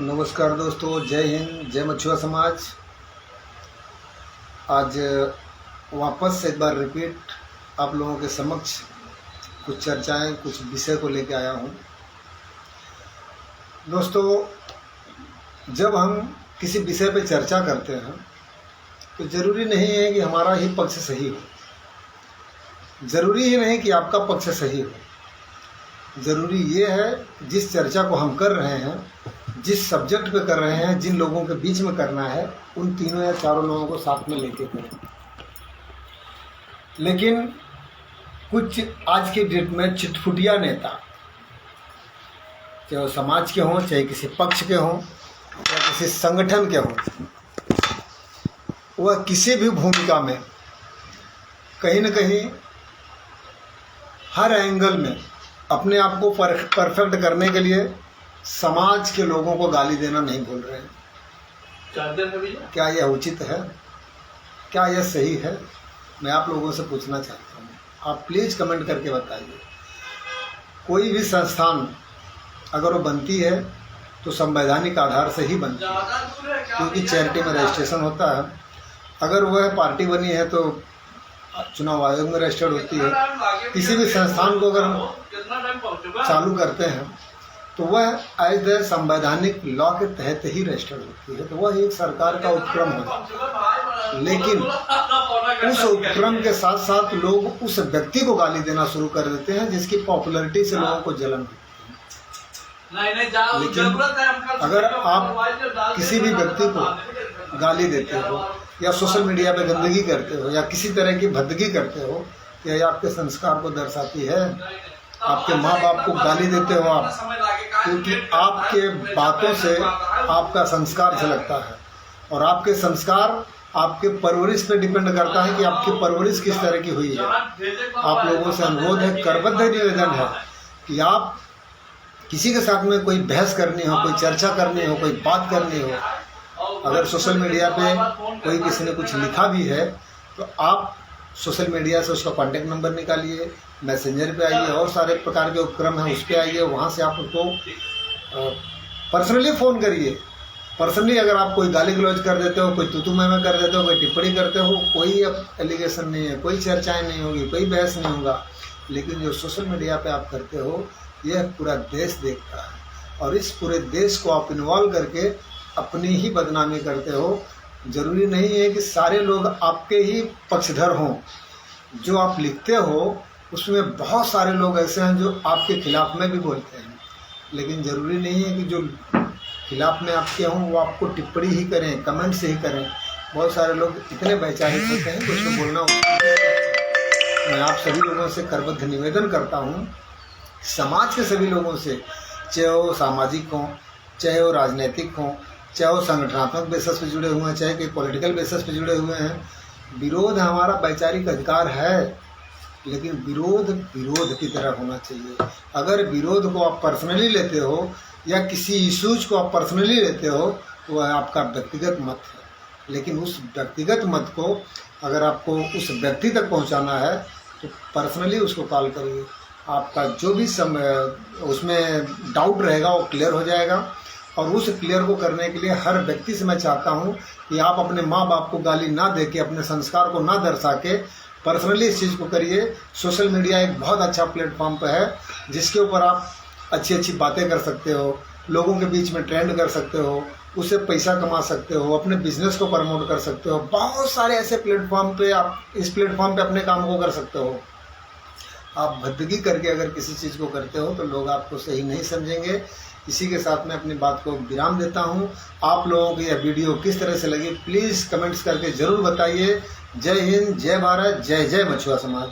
नमस्कार दोस्तों, जय हिंद, जय मछुआ समाज। आज वापस एक बार रिपीट आप लोगों के समक्ष कुछ चर्चाएं, कुछ विषय को लेकर आया हूं। दोस्तों, जब हम किसी विषय पर चर्चा करते हैं तो ज़रूरी नहीं है कि हमारा ही पक्ष सही हो, ज़रूरी ही नहीं कि आपका पक्ष सही हो। ज़रूरी ये है जिस चर्चा को हम कर रहे हैं, जिस सब्जेक्ट पे कर रहे हैं, जिन लोगों के बीच में करना है, उन तीनों या चारों लोगों को साथ में लेके करें। लेकिन कुछ आज की डेट में चिटफुटिया नेता, चाहे वो समाज के हों, चाहे किसी पक्ष के हों, या किसी संगठन के हों, वह किसी भी भूमिका में कहीं न कहीं हर एंगल में अपने आप को परफेक्ट करने के लिए समाज के लोगों को गाली देना नहीं भूल रहे हैं। क्या यह उचित है? क्या यह सही है? मैं आप लोगों से पूछना चाहता हूँ। आप प्लीज़ कमेंट करके बताइए। कोई भी संस्थान अगर वो बनती है तो संवैधानिक आधार से ही बनती है, क्योंकि चैरिटी में रजिस्ट्रेशन होता है। अगर वह पार्टी बनी है तो चुनाव आयोग में रजिस्टर्ड होती है। किसी भी संस्थान को अगर हम चालू करते हैं तो वह एज द संवैधानिक लॉ के तहत ही रजिस्टर्ड होती है, तो वह एक सरकार का उपक्रम है। लेकिन उस उपक्रम के साथ साथ लोग उस व्यक्ति को गाली देना शुरू कर देते हैं जिसकी पॉपुलैरिटी से लोगों को जलन होती है। लेकिन अगर आप किसी भी व्यक्ति को गाली देते हो या सोशल मीडिया पे गंदगी करते हो या किसी तरह की भद्दगी करते हो, यह आपके संस्कार को दर्शाती है। आपके माँ बाप को गाली देते हो आप, क्योंकि आपके बातों से आपका संस्कार झलकता है, और आपके संस्कार आपके परवरिश पे डिपेंड करता है कि आपकी परवरिश किस तरह की हुई है। आप लोगों से अनुरोध है, करबद्ध निवेदन है कि आप किसी के साथ में कोई बहस करनी हो, कोई चर्चा करनी हो, कोई बात करनी हो, अगर सोशल मीडिया पे कोई किसी ने कुछ लिखा भी है तो आप सोशल मीडिया से उसका कॉन्टेक्ट नंबर निकालिए, मैसेंजर पे आइए, और सारे प्रकार के उपक्रम हैं उस पर आइए। वहाँ से आप उनको पर्सनली फ़ोन करिए। पर्सनली अगर आप कोई गाली गलौज कर देते हो, कोई तूतू में कर देते हो, कोई टिप्पणी करते हो, कोई एलिगेशन नहीं है, कोई चर्चाएं नहीं होगी, कोई बहस नहीं होगा। लेकिन जो सोशल मीडिया पे आप करते हो, यह पूरा देश देखता है, और इस पूरे देश को आप इन्वॉल्व करके अपनी ही बदनामी करते हो। ज़रूरी नहीं है कि सारे लोग आपके ही पक्षधर हों। जो आप लिखते हो उसमें बहुत सारे लोग ऐसे हैं जो आपके खिलाफ में भी बोलते हैं, लेकिन ज़रूरी नहीं है कि जो खिलाफ में आपके हों वो आपको टिप्पणी ही करें, कमेंट से ही करें। बहुत सारे लोग इतने वैचारिक होते हैं कि उसमें बोलना मैं आप सभी लोगों से करबद्ध निवेदन करता हूँ, समाज के सभी लोगों से, चाहे वो सामाजिक हों, चाहे वो राजनीतिक हों, चाहे वो संगठनात्मक बेसिस पे जुड़े हुए हैं, चाहे कि पॉलिटिकल बेसिस पे जुड़े हुए हैं। विरोध हमारा वैचारिक अधिकार है, लेकिन विरोध विरोध की तरह होना चाहिए। अगर विरोध को आप पर्सनली लेते हो या किसी इश्यूज को आप पर्सनली लेते हो तो वह आपका व्यक्तिगत मत है, लेकिन उस व्यक्तिगत मत को अगर आपको उस व्यक्ति तक पहुंचाना है तो पर्सनली उसको कॉल करिए। आपका जो भी उसमें डाउट रहेगा वो क्लियर हो जाएगा, और उस क्लियर को करने के लिए हर व्यक्ति से मैं चाहता हूं कि आप अपने माँ बाप को गाली ना देके, अपने संस्कार को ना दर्शा के पर्सनली इस चीज़ को करिए। सोशल मीडिया एक बहुत अच्छा प्लेटफॉर्म पर है जिसके ऊपर आप अच्छी अच्छी बातें कर सकते हो, लोगों के बीच में ट्रेंड कर सकते हो, उससे पैसा कमा सकते हो, अपने बिजनेस को प्रमोट कर सकते हो। बहुत सारे ऐसे प्लेटफॉर्म पे आप इस प्लेटफॉर्म पे अपने काम को कर सकते हो। आप भद्दगी करके अगर किसी चीज़ को करते हो तो लोग आपको सही नहीं समझेंगे। इसी के साथ मैं अपनी बात को विराम देता हूं। आप लोगों को यह वीडियो किस तरह से लगी प्लीज़ कमेंट्स करके ज़रूर बताइए। जय हिंद, जय भारत, जय जय मछुआ समाज।